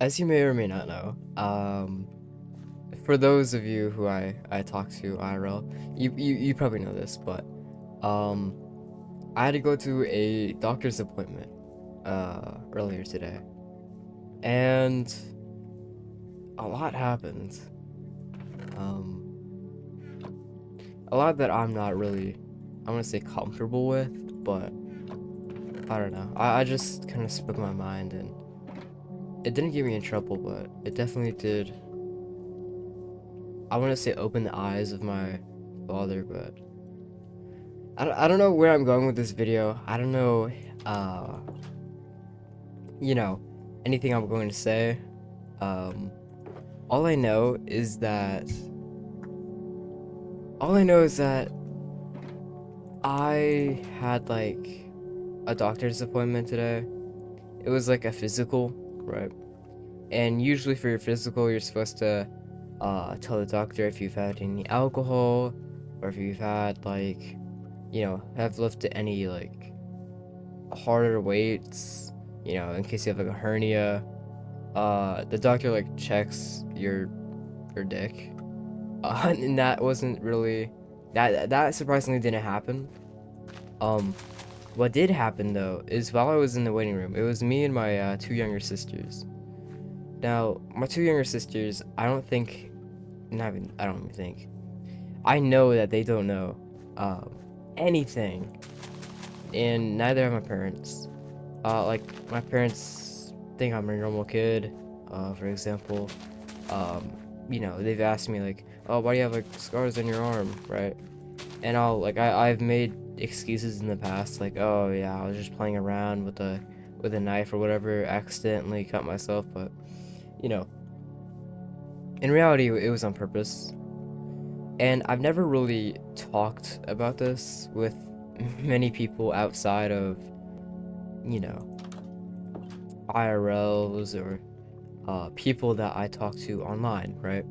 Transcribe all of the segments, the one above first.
As you may or may not know, for those of you who I talk to IRL, you probably know this, but um, I had to go to a doctor's appointment earlier today, and a lot happened. Um, a lot that I'm not really, I want to say comfortable with, but I don't know. I just kind of spoke my mind, and it didn't get me in trouble, but it definitely did. I want to say open the eyes of my father, but I don't know where I'm going with this video. I don't know, uh, you know, anything I'm going to say. Um, all I know is that, all I know is that I had like a doctor's appointment today. It was like a physical, right? And usually for your physical, you're supposed to, tell the doctor if you've had any alcohol or if you've had like, have lifted any like harder weights, in case you have like a hernia. The doctor like checks your dick. And that wasn't really that surprisingly didn't happen. Um, what did happen though is while I was in the waiting room, it was me and my two younger sisters. Now, my two younger sisters, I don't even think. I know that they don't know anything, and neither have my parents. Like my parents think I'm a normal kid. For example, they've asked me like, "Oh, why do you have like scars on your arm?" Right? And I've made excuses in the past, like, "Oh yeah, I was just playing around with a knife or whatever, accidentally cut myself." But you know, in reality, it was on purpose. And I've never really talked about this with many people outside of, you know, IRLs or people that I talk to online, right?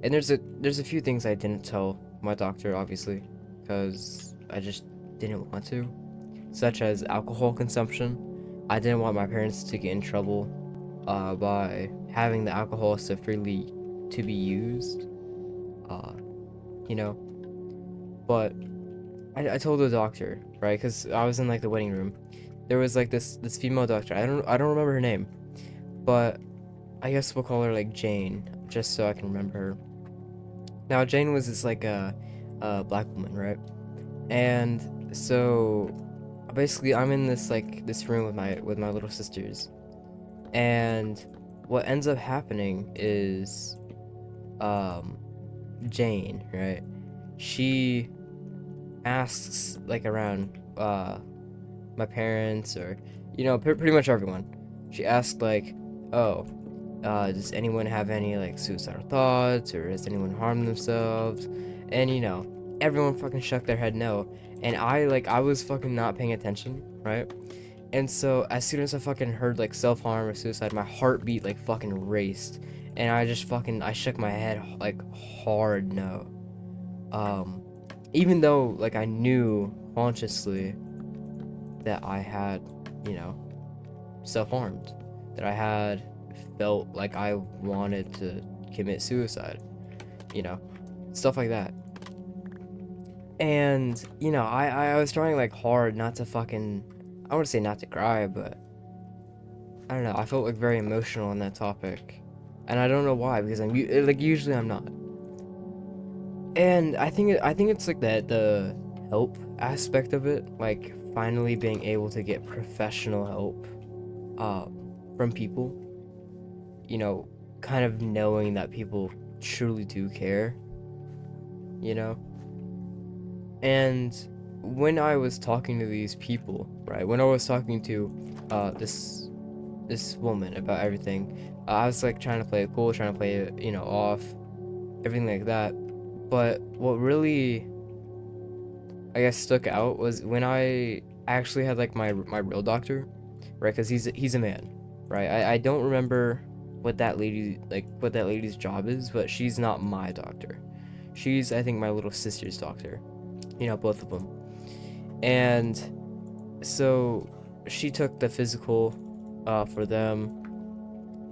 And there's a few things I didn't tell my doctor, obviously, because I just didn't want to, such as alcohol consumption. I didn't want my parents to get in trouble by having the alcohol so freely to be used, uh, you know. But I told the doctor, right? Because I was in like the waiting room. There was like this female doctor. I don't remember her name, but I guess we'll call her like Jane, just so I can remember her. Now Jane was this like a black woman, right? And so basically I'm in this room with my little sisters, and what ends up happening is um Jane, right? She asks like around my parents or pretty much everyone. She asked like, "Oh, does anyone have any like suicidal thoughts or has anyone harmed themselves?" And everyone fucking shook their head no. And I was fucking not paying attention, right? And so as soon as I fucking heard like self-harm or suicide, my heartbeat like fucking raced. And I shook my head like hard no. Um Even though like I knew consciously that I had, you know, self-harmed, that I had felt like I wanted to commit suicide, you know, stuff like that. And, I was trying like hard not to fucking, I want to say not to cry, but I don't know, I felt like very emotional on that topic. And I don't know why, because like usually I'm not. And I think it's like the help aspect of it, like finally being able to get professional help from people, you know, kind of knowing that people truly do care, you know? And when I was talking to these people, right, when I was talking to this woman about everything, I was like trying to play it cool, trying to play it, off, everything like that. But what really, I guess, stuck out was when I actually had like my real doctor, right? Because he's a man, right? I don't remember what that lady's job is, but she's not my doctor. She's, I think, my little sister's doctor. Both of them. And so she took the physical for them,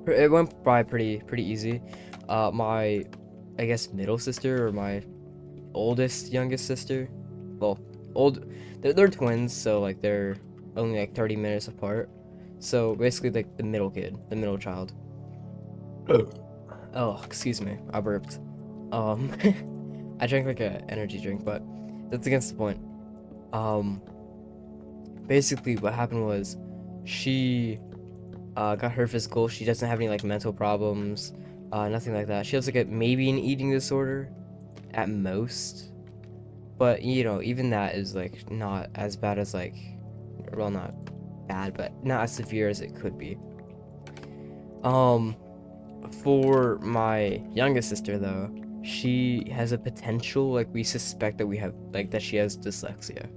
It went by pretty easy. My, I guess, middle sister or my oldest youngest sister, well, old, they're twins, so like they're only like 30 minutes apart. So basically, like the middle kid, the middle child. Oh, excuse me, I burped. Um, I drank like a energy drink, but that's against the point. Um, Basically, what happened was she got her physical. She doesn't have any like mental problems, nothing like that. She has like a maybe an eating disorder at most, but you know, even that is like not as bad as like, well, not bad, but not as severe as it could be. Um, for my youngest sister though, she has a potential, like we suspect that we have like that she has dyslexia.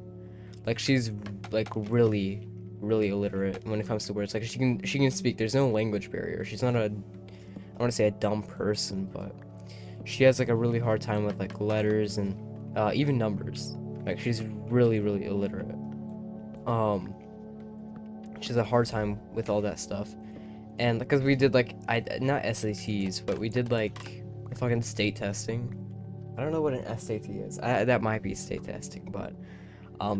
Like she's like really illiterate when it comes to words. Like she can speak. There's no language barrier. She's not a, I want to say a dumb person, but she has like a really hard time with like letters and even numbers. Like she's really illiterate. Um, she has a hard time with all that stuff. And because we did like I not SATs, but we did like fucking state testing. I don't know what an SAT is. That might be state testing, but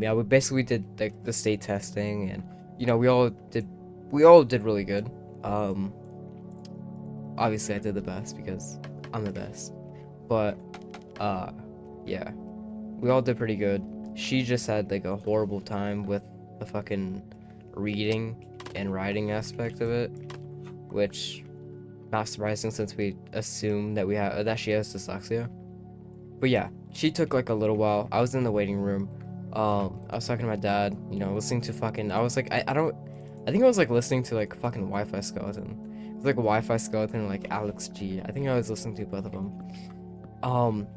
yeah, we basically did like the state testing, and you know we all did really good. Um, Obviously I did the best because I'm the best, but uh, yeah, we all did pretty good. She just had like a horrible time with the fucking reading and writing aspect of it, which not surprising since we assume that we have that she has dyslexia. But yeah, she took like a little while. I was in the waiting room. I was talking to my dad, you know, listening to fucking. I was like, I don't. I think I was like listening to like fucking Wi-Fi Skeleton. It was like Wi-Fi Skeleton and like Alex G. I think I was listening to both of them. Um,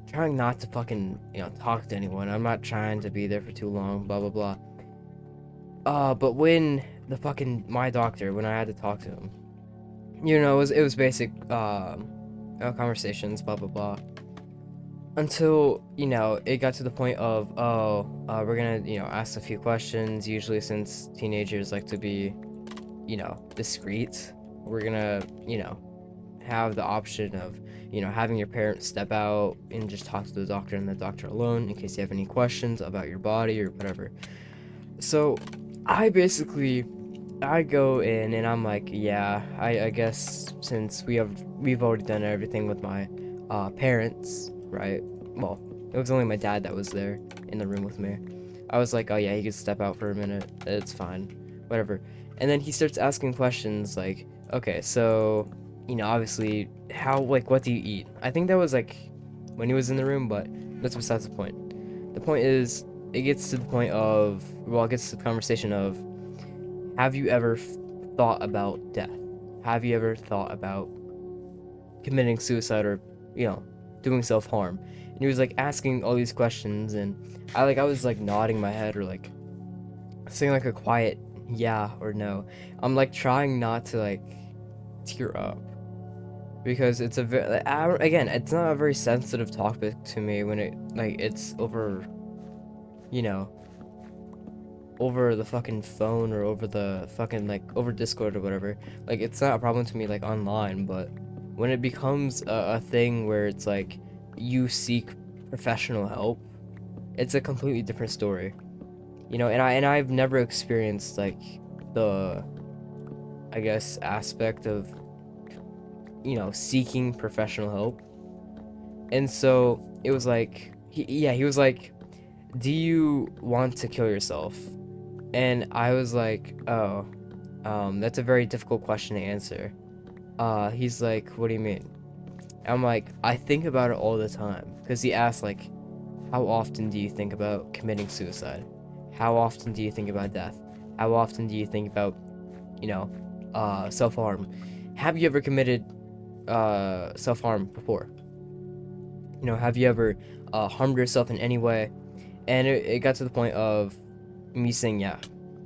Trying not to fucking talk to anyone. I'm not trying to be there for too long. Blah blah blah. But when the fucking my doctor, when I had to talk to him, it was basic conversations. Blah blah blah. Until it got to the point of, we're gonna ask a few questions, usually since teenagers like to be discreet. We're gonna have the option of having your parents step out and just talk to the doctor and the doctor alone in case you have any questions about your body or whatever. So I go in and I'm like, yeah, I guess since we've already done everything with my parents, right? Well, it was only my dad that was there in the room with me. I was like, oh yeah, he could step out for a minute. It's fine, whatever. And then he starts asking questions like, okay, so obviously, what do you eat? I think that was like when he was in the room, but that's besides the point. The point is, it gets to the point of, well, it gets to the conversation of, have you ever thought about death? Have you ever thought about committing suicide or, doing self-harm? And he was like asking all these questions, and I was like nodding my head or like saying like a quiet yeah or no. I'm like trying not to like tear up because it's a very, again, it's not a very sensitive topic to me when it's over, you know, over the fucking phone or over the fucking like over Discord or whatever. Like it's not a problem to me like online, but when it becomes a thing where it's like you seek professional help, it's a completely different story. And I've never experienced like the, I guess, aspect of seeking professional help. And so it was like he was like, "Do you want to kill yourself?" And I was like, "Oh, that's a very difficult question to answer." He's like, "What do you mean?" I'm like, "I think about it all the time." Because he asked, like, "How often do you think about committing suicide? How often do you think about death? How often do you think about, self-harm? Have you ever committed, self-harm before? Have you ever, harmed yourself in any way?" And it got to the point of me saying, yeah.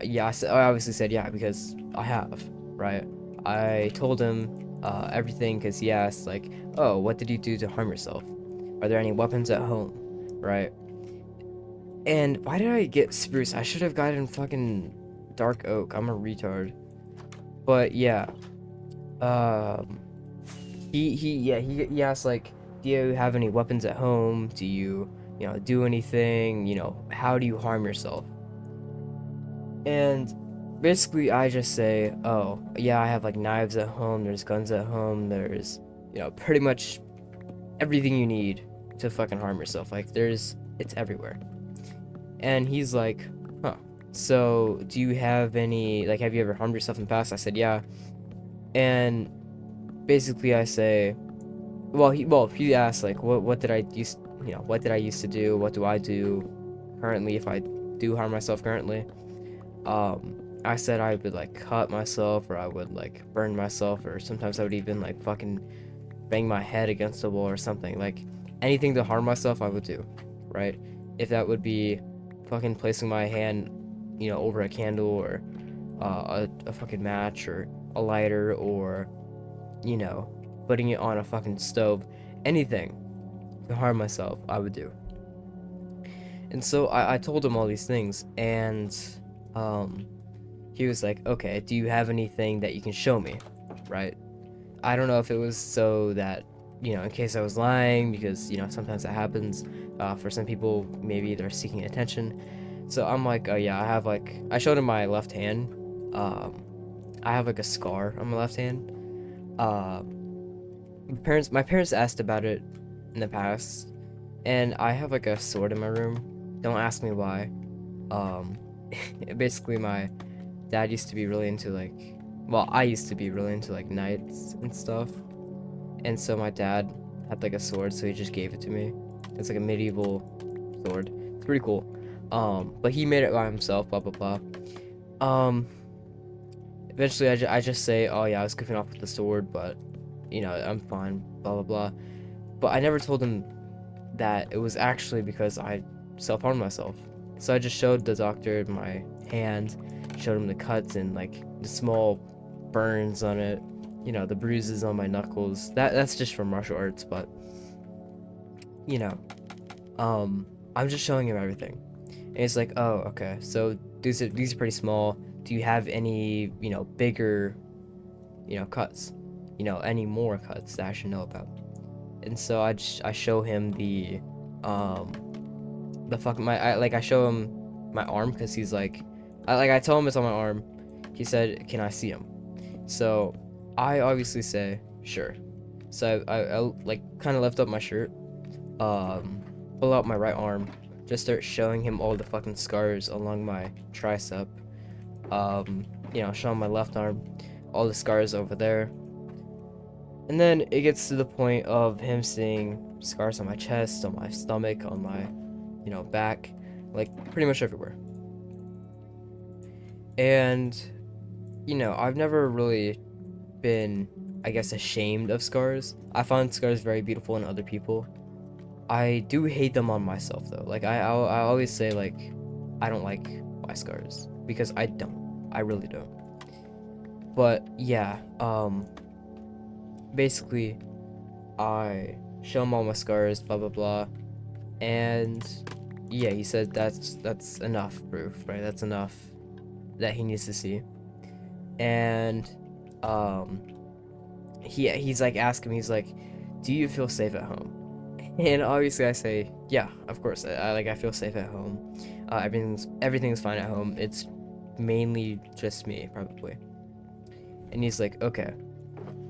Yeah, I obviously said yeah because I have, right? I told him everything because he asked, like, oh, what did you do to harm yourself? Are there any weapons at home, right? And why did I get spruce? I should have gotten fucking dark oak. I'm a retard. But yeah, um, he asked like, do you have any weapons at home? Do you, do anything? How do you harm yourself? And basically, I just say, oh, yeah, I have like knives at home, there's guns at home, there's, pretty much everything you need to fucking harm yourself. Like, it's everywhere. And he's like, huh. So, do you have any, like, have you ever harmed yourself in the past? I said, yeah. And basically, I say, he asked, like, what did I used, what did I used to do? What do I do currently if I do harm myself currently? I said I would like cut myself, or I would like burn myself, or sometimes I would even like fucking bang my head against a wall or something. Like anything to harm myself, I would do, right? If that would be fucking placing my hand, over a candle, or a fucking match, or a lighter, or you know, putting it on a fucking stove, anything to harm myself, I would do. And so I told him all these things, and um, he was like, okay, do you have anything that you can show me? Right? I don't know if it was so that, in case I was lying, because, sometimes that happens. For some people, maybe they're seeking attention. So I'm like, oh yeah, I showed him my left hand. Um, I have like a scar on my left hand. Uh, my parents asked about it in the past, and I have like a sword in my room. Don't ask me why. Um, basically, my dad used to be really into like, well, I used to be really into like knights and stuff, and so my dad had like a sword, so he just gave it to me. It's like a medieval sword. It's pretty cool. But he made it by himself. Blah blah blah. Um, eventually, I just say, oh yeah, I was goofing off with the sword, but I'm fine. Blah blah blah. But I never told him that it was actually because I self-harmed myself. So I just showed the doctor my hand, showed him the cuts and like the small burns on it, the bruises on my knuckles. That's just from martial arts, but you know, um, I'm just showing him everything. And he's like, oh, okay. So these are pretty small. Do you have any, bigger, cuts? Any more cuts that I should know about? And so I show him um, the fuck my I show him my arm because he's like, I tell him it's on my arm. He said, "Can I see him?" So I obviously say sure. So I like kind of lift up my shirt, um, pull out my right arm, just start showing him all the fucking scars along my tricep. Show him my left arm, all the scars over there. And then it gets to the point of him seeing scars on my chest, on my stomach, on my, back, like pretty much everywhere. And, I've never really been, I guess, ashamed of scars. I find scars very beautiful in other people. I do hate them on myself though. Like I always say like, I don't like my scars because I don't. I really don't. But yeah, basically, I show him all my scars, blah blah blah, and yeah, he said that's enough proof, right? That's enough that he needs to see. And um he's like asking me, he's like, do you feel safe at home? And obviously I say, yeah, of course. I feel safe at home. Everything's fine at home. It's mainly just me, probably. And he's like, okay.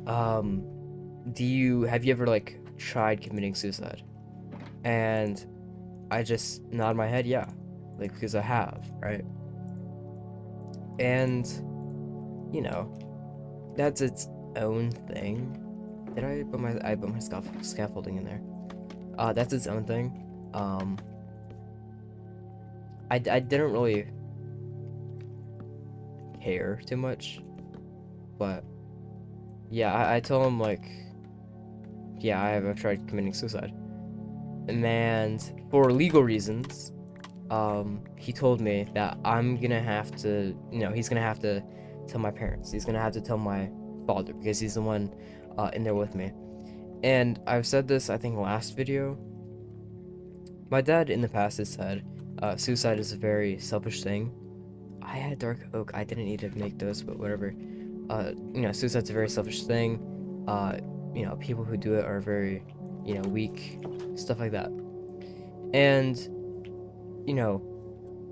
Um, have you ever like tried committing suicide? And I just nod my head, yeah, like because I have, right? And you know, that's its own thing. Did I put my scaffolding in there? That's its own thing. Um, I didn't really care too much, but yeah, I told him like, yeah, I've tried committing suicide, and for legal reasons, he told me that I'm gonna have to, he's gonna have to tell my parents. He's gonna have to tell my father because he's the one in there with me. And I've said this, I think, last video. My dad in the past has said suicide is a very selfish thing. I had dark oak. I didn't need to make those, but whatever. Suicide's a very selfish thing. Uh, people who do it are very, weak, stuff like that. And, you know,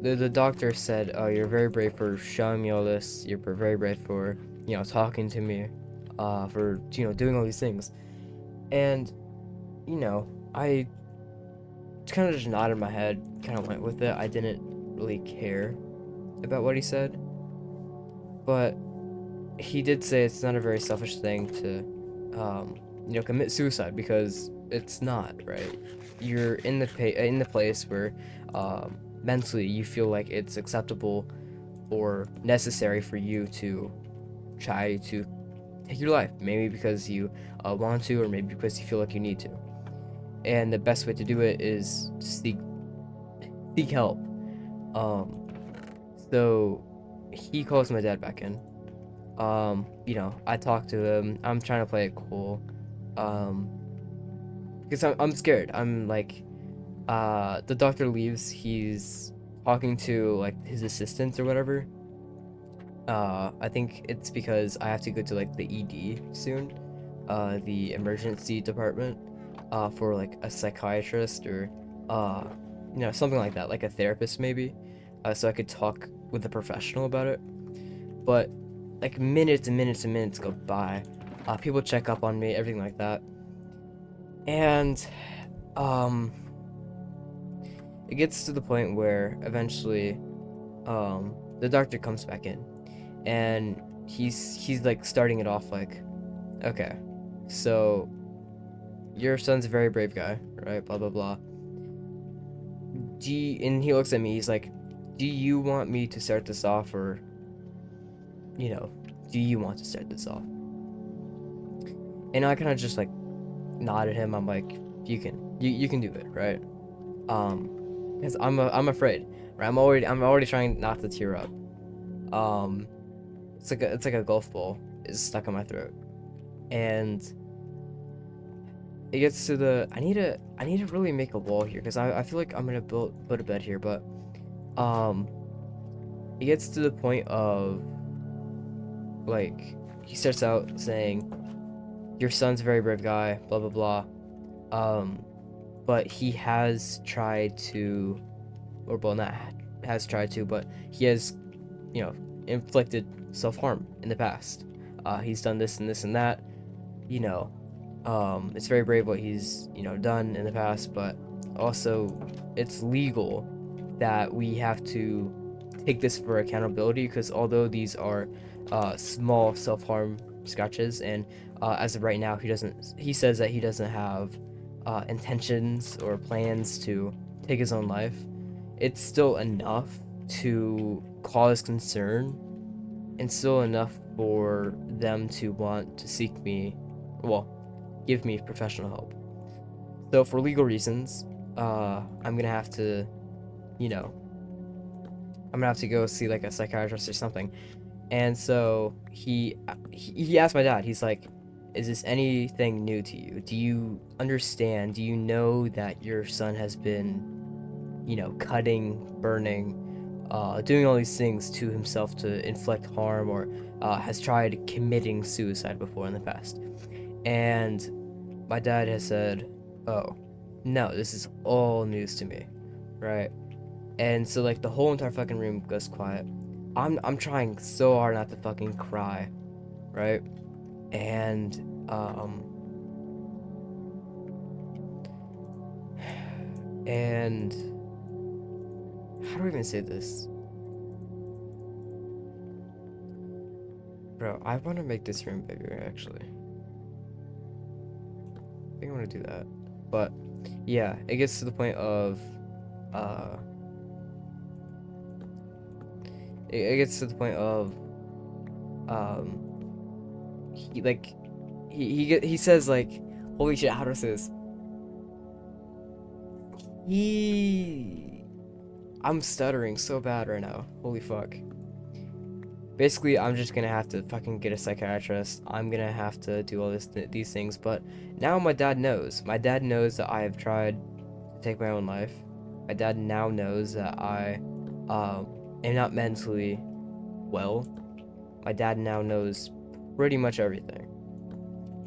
the doctor said, "Oh, you're very brave for showing me all this. You're very brave for, talking to me, for, doing all these things." And, I kind of just nodded my head, kind of went with it. I didn't really care about what he said, but he did say it's not a very selfish thing to, commit suicide, because it's not, right? You're in in the place where, mentally you feel like it's acceptable or necessary for you to try to take your life. Maybe because you want to, or maybe because you feel like you need to. And the best way to do it is to seek help. Um, so he calls my dad back in. I talked to him. I'm trying to play it cool. Um, because I'm scared. I'm like, the doctor leaves. He's talking to like his assistants or whatever. I think it's because I have to go to like the ED soon, the emergency department, for like a psychiatrist or, uh, something like that, like a therapist maybe, so I could talk with a professional about it. But like minutes and minutes and minutes go by. People check up on me, everything like that, and um, it gets to the point where eventually, the doctor comes back in, and he's like starting it off like, okay, so your son's a very brave guy, right? Blah blah blah. And he looks at me. He's like, do you want me to start this off, or, you know, do you want to start this off? And I kind of just like nodded him. I'm like, you can do it, right? Because I'm afraid, right? I'm already trying not to tear up. Um, it's like a golf ball is stuck in my throat, and it gets to the I need to really make a wall here, because I feel like I'm gonna build a bed here, but um it gets to the point of like, he starts out saying, your son's a very brave guy, blah blah blah. Um but he has tried to, or well, not has tried to, but he has, you know, inflicted self-harm in the past. He's done this and this and that, you know. It's very brave what he's, done in the past, but also it's legal that we have to take this for accountability, because although these are small self-harm scratches, and as of right now he says that he doesn't have intentions or plans to take his own life, it's still enough to cause concern, and still enough for them to want to seek me, well, give me professional help. So for legal reasons, I'm gonna have to, you know, I'm gonna have to go see like a psychiatrist or something. And so he asked my dad. He's like, "Is this anything new to you? Do you understand? Do you know that your son has been, cutting, burning, doing all these things to himself to inflict harm, or has tried committing suicide before in the past?" And my dad has said, "Oh, no, this is all news to me," right? And so like the whole entire fucking room goes quiet. I'm trying so hard not to fucking cry, right? And and how do I even say this? Bro, I want to make this room bigger actually. I think I want to do that. But yeah, it gets to the point of uh it gets to the point of um he like he says like, holy shit, how do I say this? He I'm stuttering so bad right now. Holy fuck. Basically, I'm just gonna have to fucking get a psychiatrist. I'm gonna have to do all these things. But now my dad knows. My dad knows that I have tried to take my own life. My dad now knows that I am not mentally well. My dad now knows pretty much everything.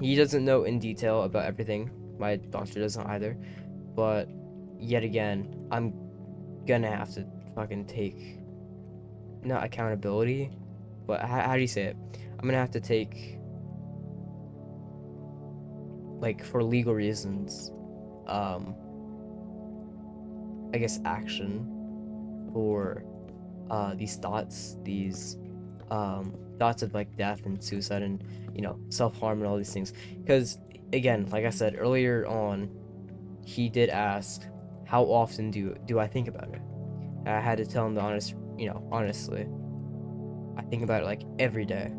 He doesn't know in detail about everything. My doctor doesn't either. But yet again, I'm gonna have to fucking take not accountability, but how do you say it? I'm gonna have to take, like, for legal reasons, um, I guess action for these thoughts, these thoughts of like death and suicide and self-harm and all these things. Because again, like I said earlier on, he did ask, how often do I think about it? And I had to tell him the honestly, I think about it like every day.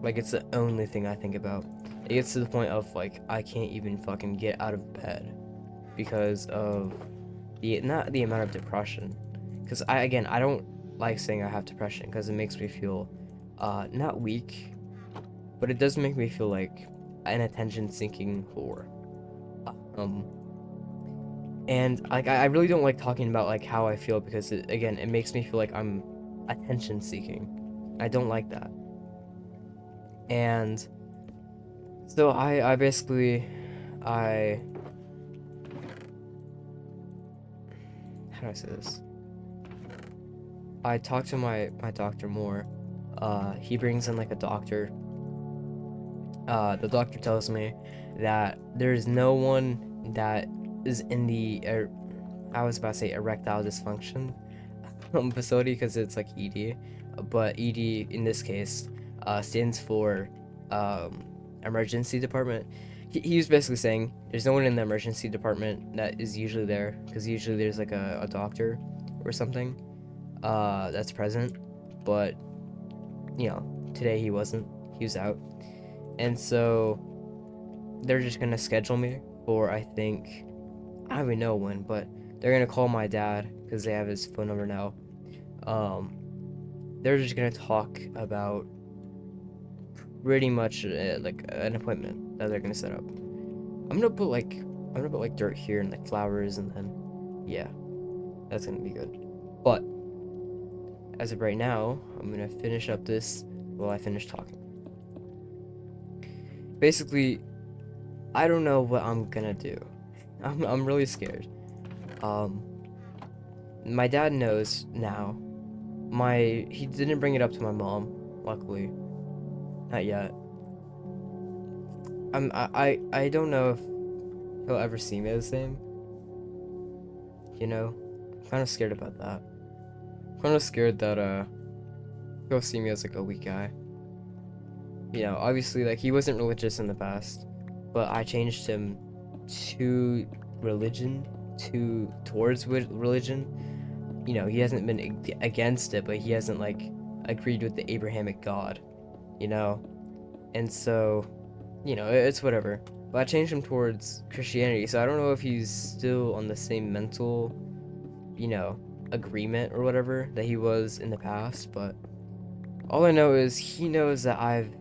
Like it's the only thing I think about. It gets to the point of like I can't even fucking get out of bed because of the not the amount of depression. Because I don't like saying I have depression because it makes me feel not weak, but it does make me feel like an attention-seeking whore. Um, and like I really don't like talking about like how I feel because it makes me feel like I'm attention-seeking. I don't like that. And so I basically I how do I say this? I talk to my doctor more. He brings in like a doctor. The doctor tells me that there's no one that is in the I was about to say erectile dysfunction facility because it's like ED, but ED in this case stands for um, emergency department. He was basically saying there's no one in the emergency department that is usually there because usually there's like a doctor or something that's present, but today he wasn't. He was out, and so they're just gonna schedule me for I don't even know when, but they're gonna call my dad because they have his phone number now. Um, they're just gonna talk about pretty much like an appointment that they're gonna set up. I'm gonna put like dirt here and like flowers, and then yeah, that's gonna be good. But as of right now, I'm gonna finish up this while I finish talking. Basically, I don't know what I'm gonna do. I'm really scared. Um, my dad knows now. He didn't bring it up to my mom, luckily, not yet. I don't know if he'll ever see me the same. I'm kind of scared about that. I'm kind of scared that he'll see me as like a weak guy. Obviously, like he wasn't religious in the past, but I changed him to religion, towards religion. He hasn't been against it, but he hasn't like agreed with the Abrahamic God, you know. And so, it's whatever. But I changed him towards Christianity, so I don't know if he's still on the same mental, agreement or whatever that he was in the past. But all I know is he knows that I've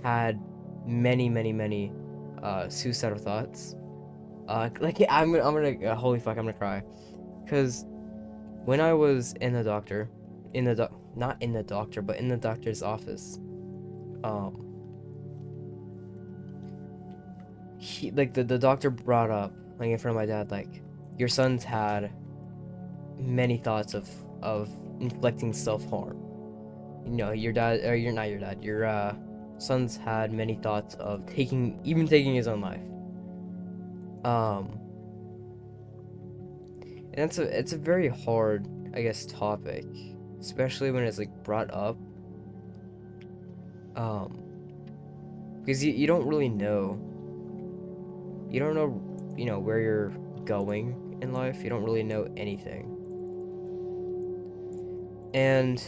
had many, many, many suicidal thoughts. Like I'm gonna holy fuck, I'm gonna cry, because when I was in the doctor, not in the doctor, but in the doctor's office, um, he like the doctor brought up like in front of my dad like your son's had many thoughts of inflicting self-harm. Your dad, or you're not your dad, your son's had many thoughts of taking his own life. Um, and it's a very hard, I guess, topic, especially when it's like brought up. Um, because you don't really know. You don't know, where you're going in life. You don't really know anything. And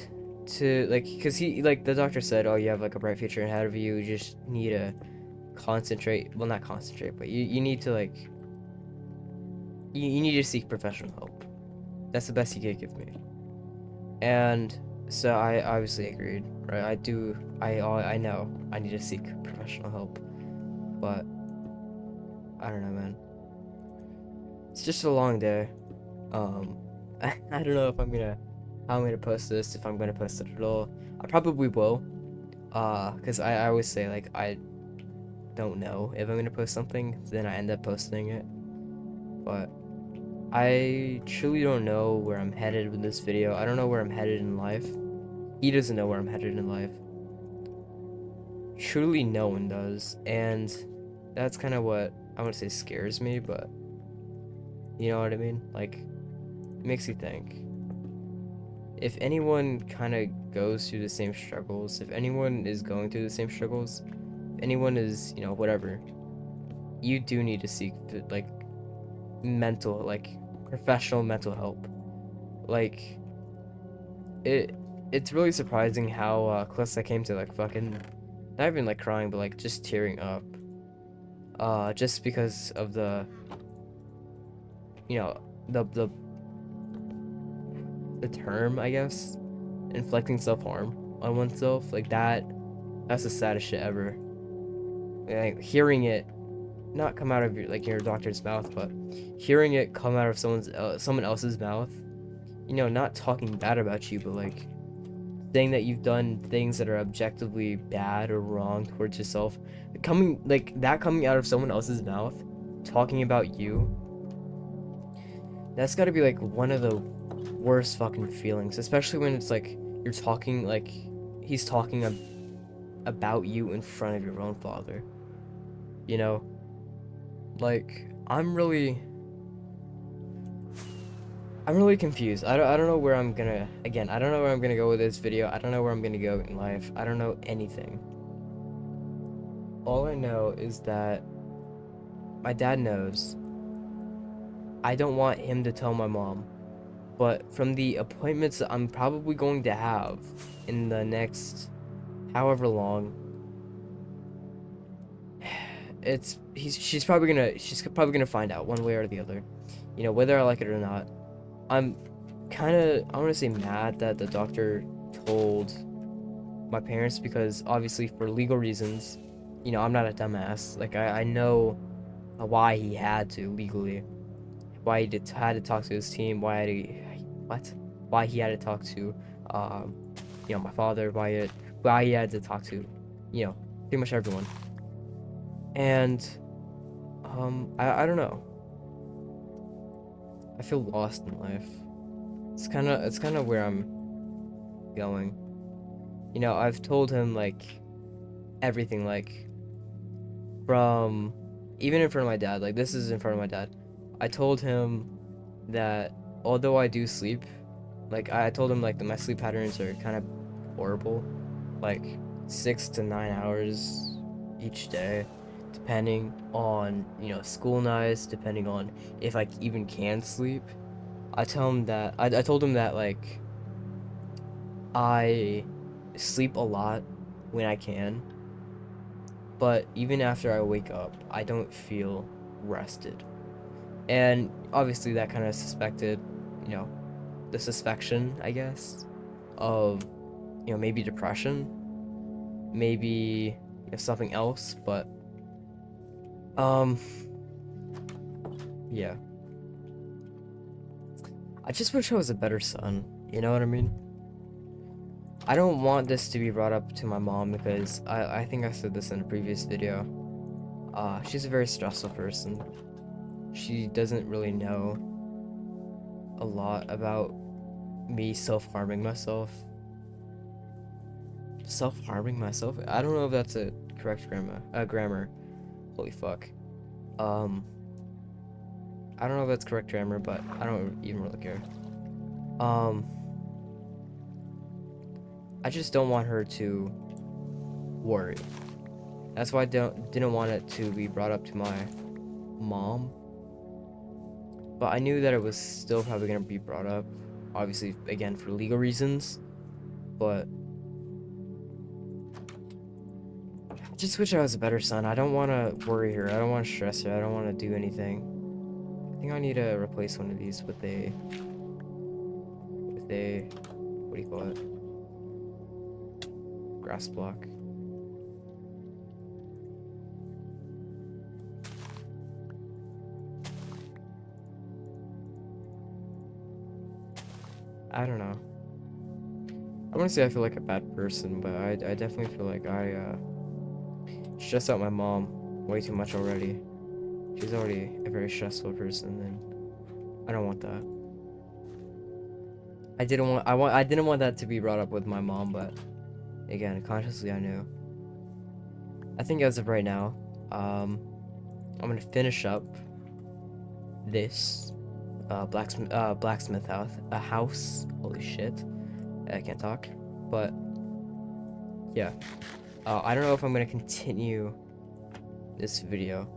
to like, because the doctor said, oh, you have like a bright future ahead of you. You just need to concentrate. Well, not concentrate, but you need to like, you need to seek professional help. That's the best he could give me. And so I obviously agreed, right? I know I need to seek professional help, but I don't know, man. It's just a long day. I don't know if how I'm gonna post this, if I'm gonna post it at all. I probably will. Because I always say, like, I don't know if I'm gonna post something, then I end up posting it. But I truly don't know where I'm headed with this video. I don't know where I'm headed in life. He doesn't know where I'm headed in life. Truly, no one does. And that's kind of what I want to say scares me, but you know what I mean? Like, it makes you think. If anyone kind of goes through the same struggles, if anyone is going through the same struggles, if anyone is, you know, whatever, you do need to seek, like, mental, like, professional mental help. Like, it it's really surprising how close I came to like fucking not even like crying, but like just tearing up. Just because of the you know the the term, I guess, inflicting self harm on oneself. Like that's the saddest shit ever. Like hearing it not come out of your doctor's mouth, but hearing it come out of someone else's mouth. You know, not talking bad about you, but like saying that you've done things that are objectively bad or wrong towards yourself, coming out of someone else's mouth, talking about you, that's got to be like one of the worst fucking feelings, especially when it's like you're talking like he's talking about you in front of your own father, you know. Like I'm really confused. I don't know where I'm gonna, again, I don't know where I'm gonna go with this video. I don't know where I'm gonna go in life. I don't know anything. All I know is that my dad knows. I don't want him to tell my mom. But from the appointments that I'm probably going to have in the next however long, she's probably gonna find out one way or the other. You know, whether I like it or not. I'm I wanna say mad that the doctor told my parents because obviously for legal reasons, you know, I'm not a dumbass. Like I know why he had to legally, why had to talk to his team, what, why he had to talk to, um, you know, my father, why he had to talk to, you know, pretty much everyone. And I don't know. I feel lost in life. It's kind of where I'm going. You know, I've told him like everything, like from even in front of my dad. Like this is in front of my dad. I told him that although I do sleep, like I told him like that my sleep patterns are kind of horrible, like 6 to 9 hours each day, depending on school nights, depending on if I even can sleep. I told him that like I sleep a lot when I can, but even after I wake up, I don't feel rested. And obviously that kind of suspected, you know, the suspicion, I guess, of, maybe depression, maybe something else, but, um, yeah. I just wish I was a better son, you know what I mean? I don't want this to be brought up to my mom because I think I said this in a previous video. She's a very stressful person. She doesn't really know a lot about me self-harming myself. Self-harming myself? I don't know if that's a correct grammar. Holy fuck. Um, I don't know if that's correct grammar, but I don't even really care. Um, I just don't want her to worry. That's why I didn't want it to be brought up to my mom. But I knew that it was still probably gonna be brought up. Obviously, again, for legal reasons. But I just wish I was a better son. I don't want to worry her. I don't want to stress her. I don't want to do anything. I think I need to replace one of these with a, what do you call it? Grass block. I don't know. I want to say I feel like a bad person, but I definitely feel like I stress out my mom way too much already. She's already a very stressful person, and I don't want that. I didn't want that to be brought up with my mom, but again, consciously I knew. I think as of right now, um, I'm gonna finish up this blacksmith house. Holy shit, I can't talk. But yeah, I don't know if I'm gonna continue this video.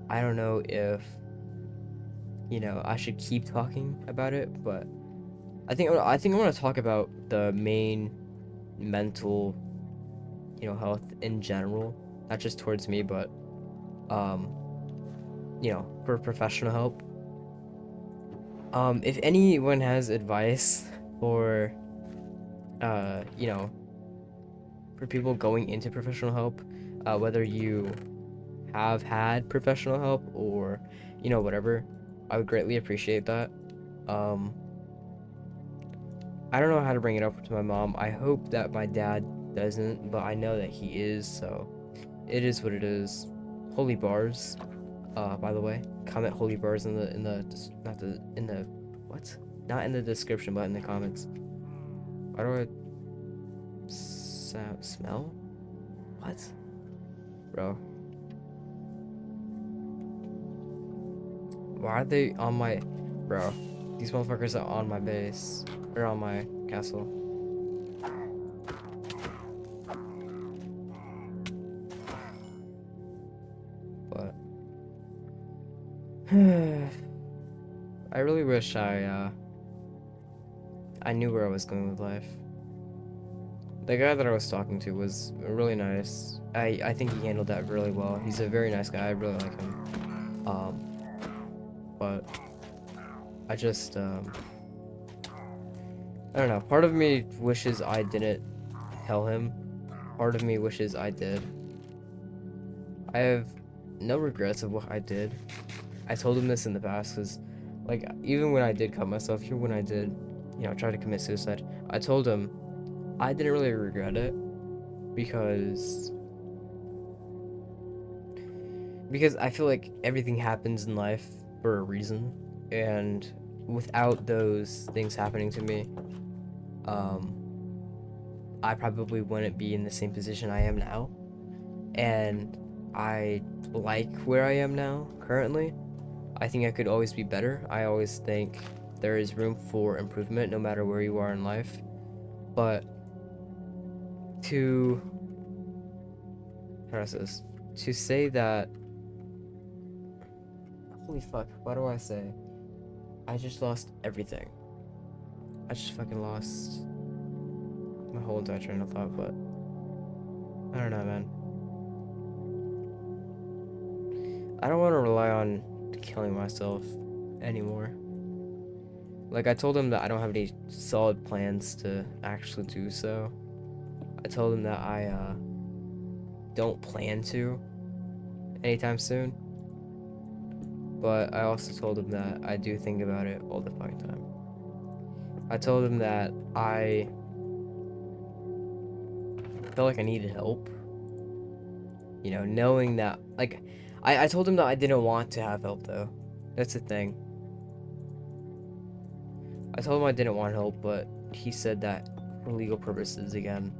I don't know if I should keep talking about it, but I think I want to talk about the main mental health in general, not just towards me, but um for professional help. If anyone has advice for you know for people going into professional help, whether you have had professional help or whatever, I would greatly appreciate that. um I don't know how to bring it up to my mom. I hope that my dad doesn't, but I know that he is, so it is what it is. Holy bars. By the way, comment holy bars not the in the what? Not in the description, but in the comments. Why do I smell? What? Bro. Why are they on my bro? These motherfuckers are on my base. They're on my castle. But I really wish I knew where I was going with life. The guy that I was talking to was really nice. I think he handled that really well. He's a very nice guy. I really like him. But I just I don't know. Part of me wishes I didn't tell him. Part of me wishes I did. I have no regrets of what I did. I told him this in the past because, like, even when I did cut myself, even when I did, try to commit suicide, I told him I didn't really regret it because I feel like everything happens in life for a reason, and without those things happening to me, um, I probably wouldn't be in the same position I am now, and I like where I am now currently. I think I could always be better. I always think there is room for improvement no matter where you are in life. But to how does this? To say that holy fuck, what do I say? I just lost everything. I just fucking lost my whole entire train of thought, but I don't know, man. I don't want to rely on killing myself anymore. Like, I told him that I don't have any solid plans to actually do so. I told him that I don't plan to anytime soon. But I also told him that I do think about it all the fucking time. I told him that I felt like I needed help. Knowing that, like, I told him that I didn't want to have help, though. That's the thing. I told him I didn't want help, but he said that for legal purposes, again,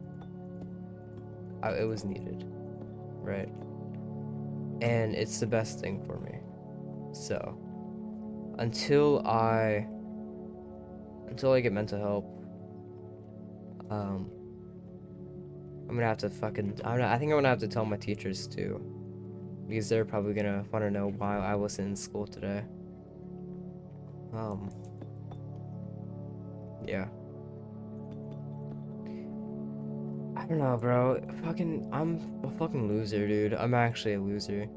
it was needed, right? And it's the best thing for me. So, until I get mental help, I'm gonna have to fucking, I think I'm gonna have to tell my teachers too, because they're probably gonna want to know why I wasn't in school today. Yeah. I don't know, bro. I'm a fucking loser, dude. I'm actually a loser.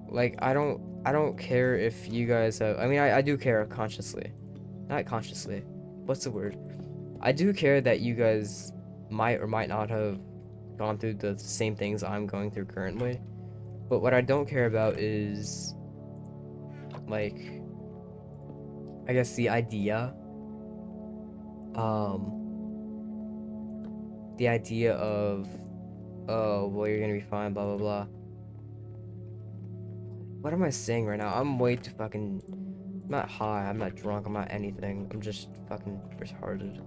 Like, I don't care if you guys have, I mean, I do care consciously. Not consciously. What's the word? I do care that you guys might or might not have gone through the same things I'm going through currently. But what I don't care about is, like, I guess the idea, the idea of, oh, well, you're gonna be fine, blah blah blah. What am I saying right now? I'm way too fucking. I'm not high. I'm not drunk. I'm not anything. I'm just fucking retarded.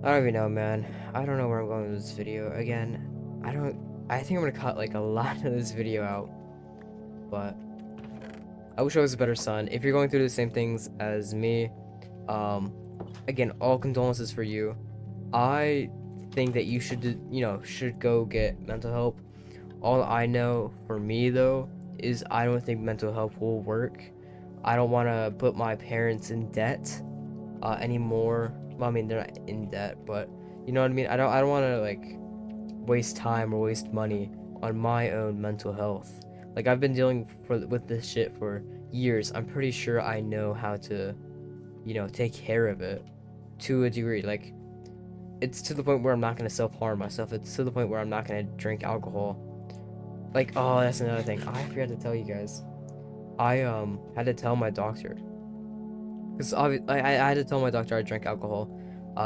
I don't even know, man. I don't know where I'm going with this video. Again, I don't. I think I'm gonna cut like a lot of this video out, but I wish I was a better son. If you're going through the same things as me, um, again, all condolences for you. I think that you should, should go get mental help. All I know for me though is I don't think mental health will work. I don't want to put my parents in debt anymore. Well, I mean, they're not in debt, but you know what I mean. I don't want to like waste time or waste money on my own mental health. Like I've been dealing with this shit for years. I'm pretty sure I know how to, take care of it to a degree. Like it's to the point where I'm not gonna self-harm myself. It's to the point where I'm not gonna drink alcohol. Like, oh, that's another thing. I forgot to tell you guys. I had to tell my doctor because I had to tell my doctor I drank alcohol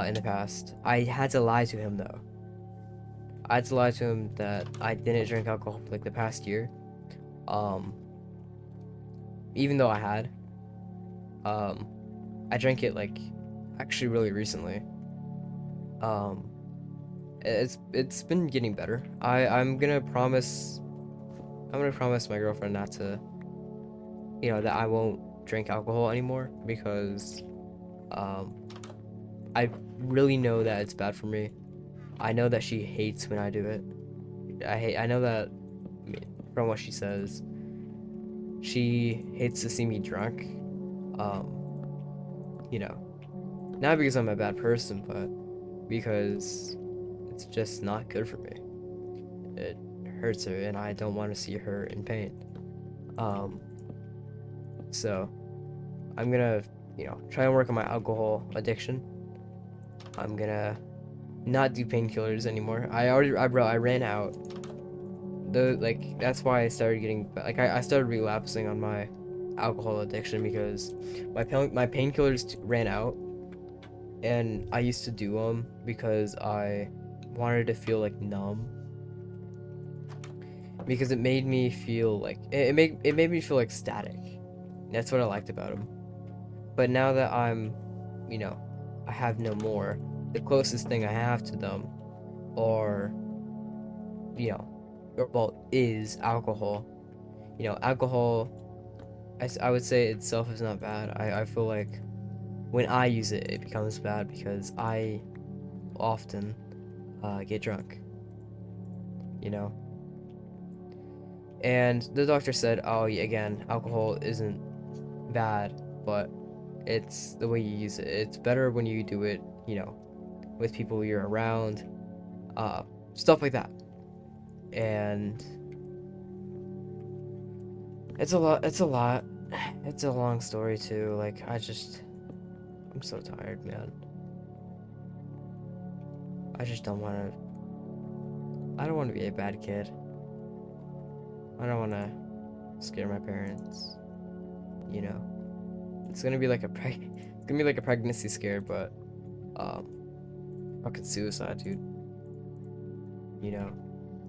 in the past. I had to lie to him though. I had to lie to him that I didn't drink alcohol for like the past year. Um, even though I had. Um, I drank it like actually really recently. Um, it's been getting better. I'm gonna promise my girlfriend not to, that I won't drink alcohol anymore because um I really know that it's bad for me. I know that she hates when I do it. I know that, I mean, from what she says, she hates to see me drunk. Um, you know, not because I'm a bad person, but because it's just not good for me. It hurts her, and I don't want to see her in pain. Um, so I'm gonna, try and work on my alcohol addiction. I'm gonna not do painkillers anymore. I ran out. That's why I started getting, like, I started relapsing on my alcohol addiction because my painkillers ran out, and I used to do them because I wanted to feel like numb because it made me feel like it made me feel like static. That's what I liked about them. But now that you know, I have no more. The closest thing I have to them are, you know, is alcohol. Alcohol, I would say itself is not bad. I feel like when I use it, it becomes bad because I often get drunk, you know? And the doctor said, oh, yeah, again, alcohol isn't bad, but it's the way you use it. It's better when you do it, with people you're around, uh, stuff like that. And it's a lot. It's a lot. It's a long story too. Like I'm so tired, man. I just don't want to. I don't want to be a bad kid. I don't want to scare my parents. You know, it's gonna be like it's gonna be like a pregnancy scare, but um, fucking suicide, dude.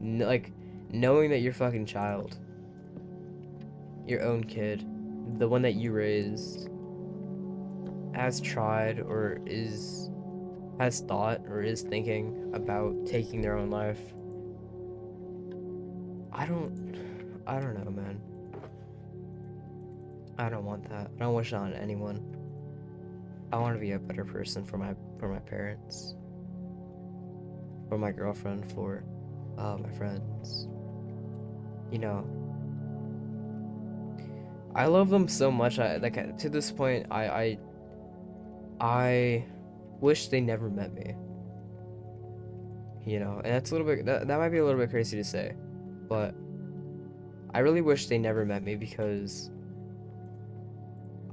Like knowing that your fucking child, your own kid, the one that you raised, has tried or has thought or is thinking about taking their own life. I don't I don't know, man. I don't want that. I don't wish that on anyone. I want to be a better person for my parents, for my girlfriend, for my friends. You know, I love them so much. To this point, I wish they never met me. And that's a little bit that might be a little bit crazy to say, but I really wish they never met me because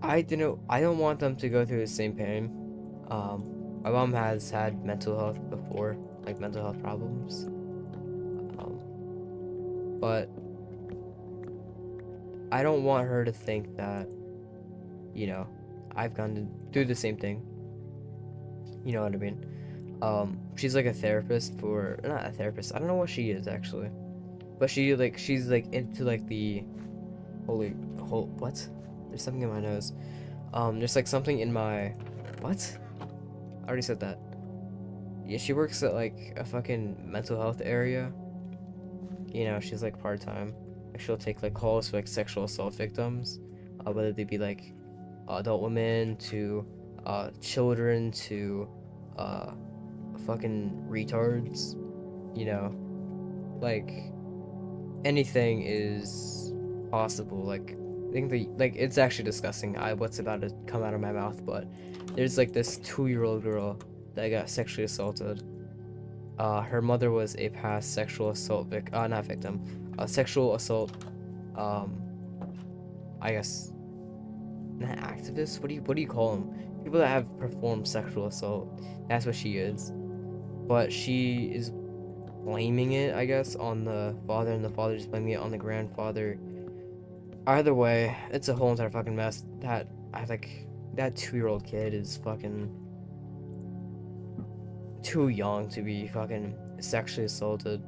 I don't want them to go through the same pain. My mom has had mental health before, like mental health problems. But I don't want her to think that, you know, I've gone to do the same thing. You know what I mean? She's like a therapist for, not a therapist, I don't know what she is actually, but she's like into like the holy, what? There's something in my nose. There's like something in my, what? I already said that. Yeah, she works at like a fucking mental health area. You know, she's like part time. Like, she'll take like calls for like sexual assault victims, whether they be like adult women to children to uh, fucking retards. You know, like anything is possible. Like I think like it's actually disgusting. What's about to come out of my mouth, but there's like this 2-year-old girl that got sexually assaulted. Her mother was a past sexual assault not victim, sexual assault. Um, I guess not activists. What do you call them? People that have performed sexual assault. That's what she is. But she is blaming it, I guess, on the father, and the father just blaming it on the grandfather. Either way, it's a whole entire fucking mess. That 2-year-old kid is fucking too young to be fucking sexually assaulted.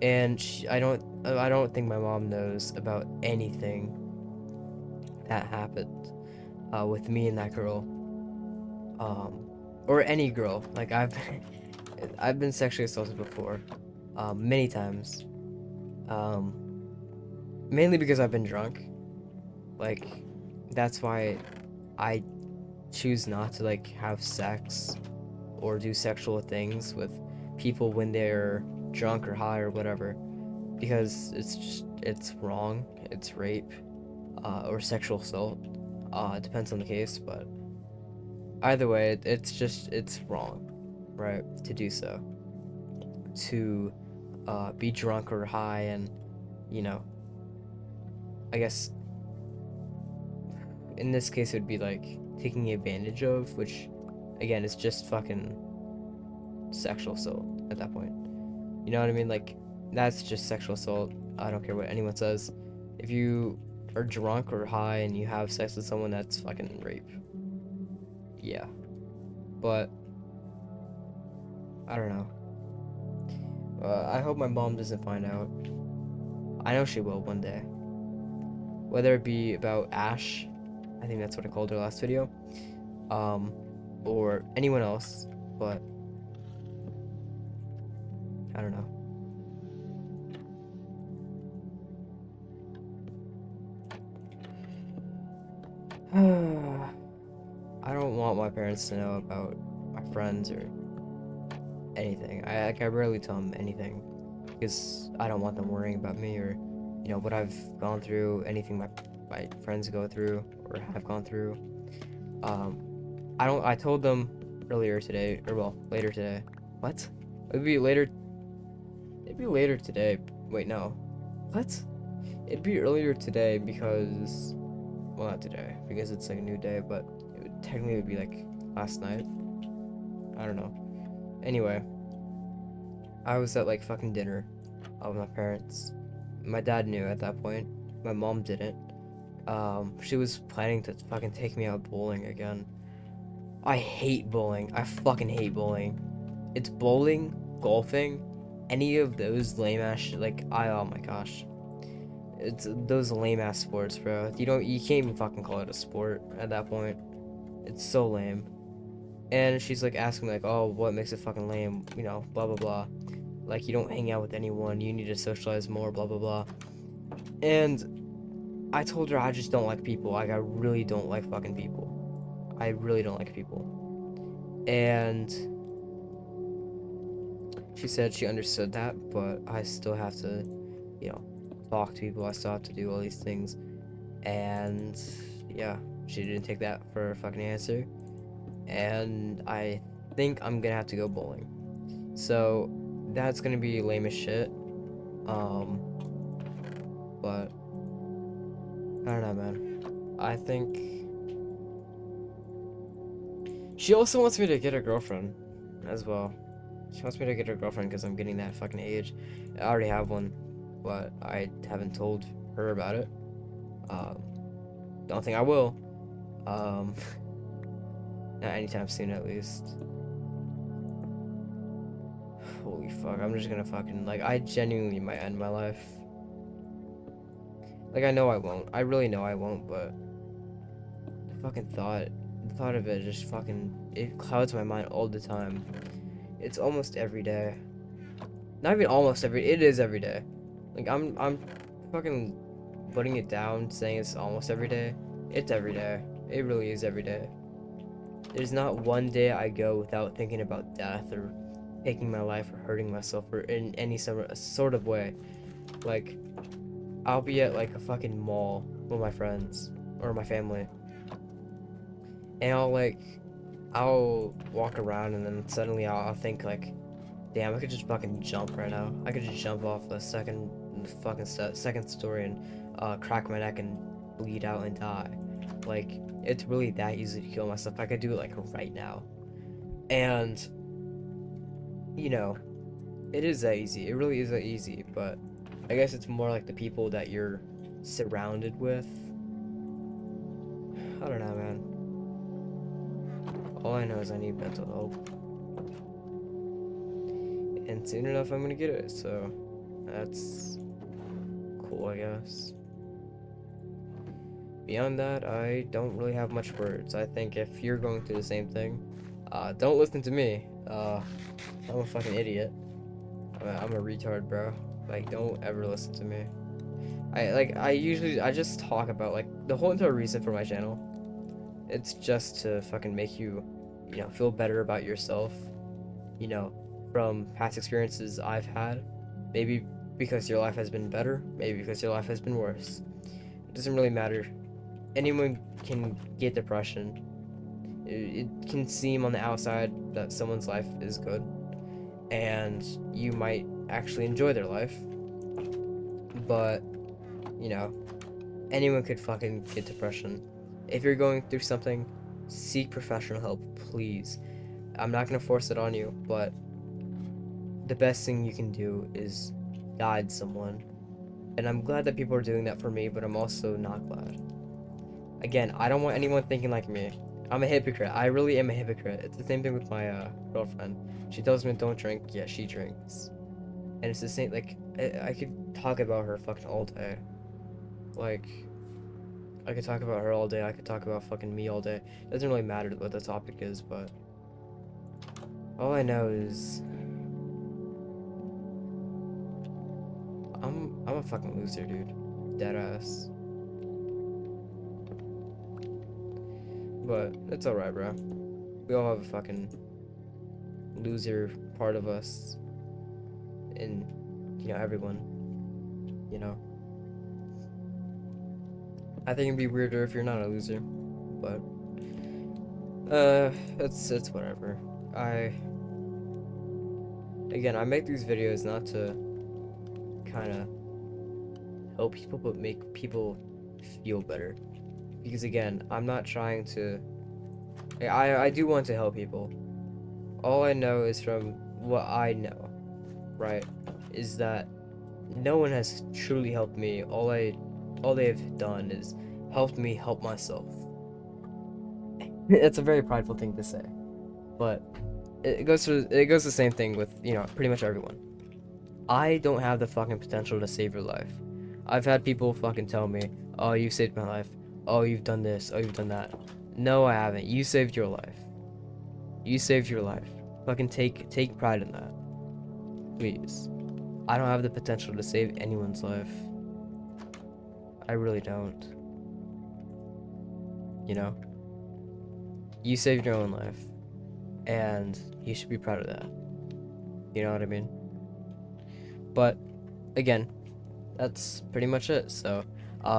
And I don't think my mom knows about anything that happened with me and that girl, or any girl. Like I've been sexually assaulted before, many times, um, mainly because I've been drunk. Like that's why I choose not to like have sex or do sexual things with people when they're drunk or high or whatever, because it's wrong. It's rape, or sexual assault. It depends on the case, but either way, it's wrong, right? To do so, to be drunk or high, and you know, I guess in this case it would be like taking advantage of, which again is just fucking sexual assault at that point. You know what I mean? Like that's just sexual assault. I don't care what anyone says. If you are drunk or high and you have sex with someone, that's fucking rape. Yeah. But I don't know. I hope my mom doesn't find out. I know she will one day. Whether it be about Ash, I think that's what I called her last video, um, or anyone else, but I don't know. I don't want my parents to know about my friends or anything. I rarely tell them anything because I don't want them worrying about me, or what I've gone through, anything my friends go through or have gone through. Um, I told them earlier today, or well, later today. What? It'd be later. It'd be later today. Wait, no. What? It'd be earlier today because, well, not today because it's like a new day, but technically it would be like last night. I don't know. Anyway, I was at like fucking dinner with my parents. My dad knew at that point. My mom didn't. She was planning to fucking take me out bowling again. I hate bowling. I fucking hate bowling. It's bowling, golfing, any of those lame ass oh my gosh. It's those lame ass sports, bro. You can't even fucking call it a sport at that point. It's so lame. And she's like asking me like, "Oh, what makes it fucking lame?" Blah blah blah. Like you don't hang out with anyone, you need to socialize more, blah blah blah. And I told her I just don't like people. Like I really don't like fucking people. I really don't like people. And she said she understood that, but I still have to, talk to people. I still have to do all these things. And yeah, she didn't take that for a fucking answer. And I think I'm gonna have to go bowling. So that's gonna be lame as shit. But I don't know, man. I think she also wants me to get a girlfriend as well. She wants me to get a girlfriend because I'm getting that fucking age. I already have one, but I haven't told her about it. Um, don't think I will. Um, not anytime soon, at least. holy fuck, I'm just gonna fucking, like, I genuinely might end my life. Like, I know I won't. I really know I won't, but the thought of it just fucking, it clouds my mind all the time. It's almost every day. Not even almost it is every day. Like, I'm fucking putting it down, saying it's almost every day. It's every day. It really is every day. There's not one day I go without thinking about death or taking my life or hurting myself or in any sort of way. Like, I'll be at like a fucking mall with my friends or my family, and I'll walk around, and then suddenly I'll think like, damn, I could just fucking jump right now. I could just jump off the second story and crack my neck and bleed out and die. Like, it's really that easy to kill myself. I could do it like right now. And you know, it is that easy. It really is that easy, but I guess it's more like the people that you're surrounded with. I don't know, man. All I know is I need mental help. And soon enough I'm gonna get it, so that's cool, I guess. Beyond that, I don't really have much words. I think if you're going through the same thing, don't listen to me. I'm a fucking idiot. I'm a retard, bro. Like, don't ever listen to me. I just talk about, like, the whole entire reason for my channel. It's just to fucking make you, feel better about yourself, you know, from past experiences I've had. Maybe because your life has been better, maybe because your life has been worse. It doesn't really matter. Anyone can get depression. It can seem on the outside that someone's life is good, and you might actually enjoy their life, but, you know, anyone could fucking get depression. If you're going through something, seek professional help, please. I'm not gonna force it on you, but the best thing you can do is guide someone. And I'm glad that people are doing that for me, but I'm also not glad. Again, I don't want anyone thinking like me. I'm a hypocrite. I really am a hypocrite. It's the same thing with my girlfriend. She tells me don't drink, yeah, she drinks. And it's the same, like, I could talk about her fucking all day. Like, I could talk about her all day. I could talk about fucking me all day. It doesn't really matter what the topic is, but all I know is I'm a fucking loser, dude. Deadass. But it's alright, bro. We all have a fucking loser part of us in, everyone. You know. I think it'd be weirder if you're not a loser, but it's whatever. Again, I make these videos not to kind of help people, but make people feel better. Because again, I'm not trying to. I do want to help people. All I know is from what I know, right, is that no one has truly helped me. All they've done is helped me help myself. It's a very prideful thing to say, but it goes the same thing with, pretty much everyone. I don't have the fucking potential to save your life. I've had people fucking tell me, "Oh, you saved my life. Oh, you've done this. Oh, you've done that." No, I haven't. You saved your life. You saved your life. Fucking take pride in that. Please. I don't have the potential to save anyone's life. I really don't. You know? You saved your own life. And you should be proud of that. You know what I mean? But, again, that's pretty much it. So,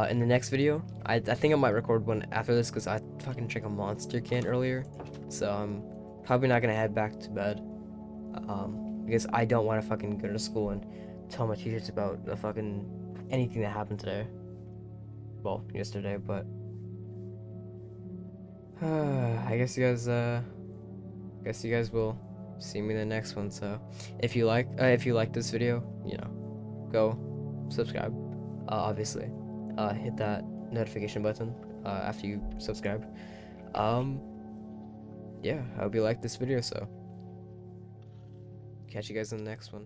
in the next video, I think I might record one after this because I fucking drank a Monster can earlier. So, I'm probably not gonna head back to bed. Because I don't want to fucking go to school and tell my teachers about the fucking anything that happened today. Well, yesterday, but I guess you guys will see me in the next one. So, if you like this video, go subscribe. Obviously, hit that notification button after you subscribe. Yeah, I hope you like this video. So. catch you guys in the next one.